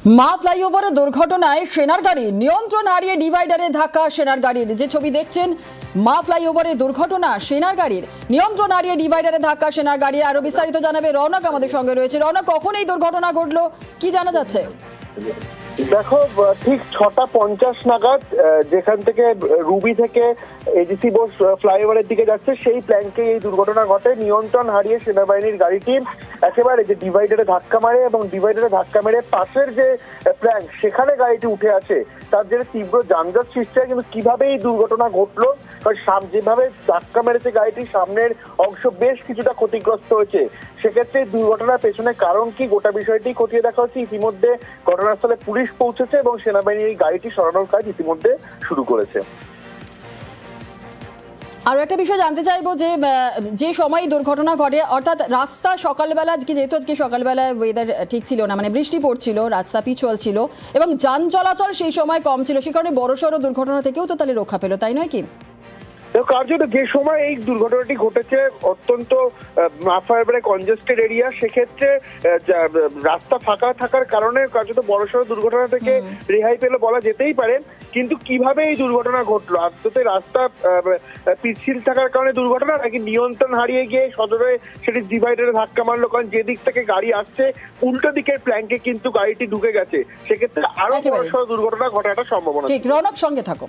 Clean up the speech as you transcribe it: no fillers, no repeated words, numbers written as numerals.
মা ফ্লাইওভারে দুর্ঘটনায় সেনার গাড়ি নিয়ন্ত্রণ হারিয়ে ডিভাইডারে ধাক্কা। সেনার গাড়ির যে ছবি দেখছেন, মা ফ্লাইওভারে দুর্ঘটনা, সেনার গাড়ির নিয়ন্ত্রণ হারিয়ে ডিভাইডারে ধাক্কা সেনার গাড়ি। আরো বিস্তারিত জানাবে রৌনক আমাদের সঙ্গে রয়েছে। রৌনক, কখন এই দুর্ঘটনা ঘটলো, কি জানা যাচ্ছে? দেখো, ঠিক 6:50 নাগাদ যেখান থেকে রুবি থেকে এজিসি বোস ফ্লাইওভারের দিকে যাচ্ছে সেই প্ল্যানকে এই দুর্ঘটনা ঘটে। নিয়ন্ত্রণ হারিয়ে সেনাবাহিনীর গাড়িটি একেবারে যে ডিভাইডারে ধাক্কা মারে এবং ডিভাইডারে ধাক্কা মেরে পাশের যে প্ল্যান সেখানে গাড়িটি উঠে আসে। তার জন্য তীব্র যানজট সৃষ্টি হয়। কিন্তু কিভাবে এই দুর্ঘটনা ঘটলো, যেভাবে ধাক্কা মেরেছে গাড়িটির সামনের অংশ বেশ কিছুটা ক্ষতিগ্রস্ত হয়েছে। সেক্ষেত্রে দুর্ঘটনার পেছনে কারণ কি, গোটা বিষয়টি খতিয়ে দেখা হচ্ছে। ইতিমধ্যে ঘটনাস্থলে পুলিশ পৌঁছেছে এবং সেনাবাহিনী এই গাড়িটি সরানোর কাজ ইতিমধ্যে শুরু করেছে। আরো একটা বিষয় জানতে চাইবো যে সময় দুর্ঘটনা ঘটে, অর্থাৎ রাস্তা সকালবেলা, যেহেতু আজকে সকালবেলায় ওয়েদার ঠিক ছিল না, মানে বৃষ্টি পড়ছিল, রাস্তা পিছল ছিল এবং যান চলাচল সেই সময় কম ছিল, সে কারণে বড়সড় দুর্ঘটনা থেকেও তো তাহলে রক্ষা পেল, তাই নয় কি? কার্যত যে সময় এই দুর্ঘটনাটি ঘটেছে অত্যন্ত ফ্লাইওভারে কনজেস্টেড এরিয়া, সেক্ষেত্রে রাস্তা ফাঁকা থাকার কারণে কার্যত বড়সড় দুর্ঘটনা থেকে রেহাই পেল বলা যেতেই পারে। কিন্তু কিভাবে এই দুর্ঘটনা ঘটলো, আদতে রাস্তা পিচ্ছিল থাকার কারণে দুর্ঘটনা, নাকি নিয়ন্ত্রণ হারিয়ে গিয়ে সদরে সেটি ডিভাইডারে ধাক্কা মারলো? কারণ যে দিক থেকে গাড়ি আসছে উল্টো দিকের প্ল্যাঙ্কে কিন্তু গাড়িটি ঢুকে গেছে, সেক্ষেত্রে আরো বড়সড় দুর্ঘটনা ঘটার একটা সম্ভাবনা। ঠিক, রৌনক সঙ্গে থাকো।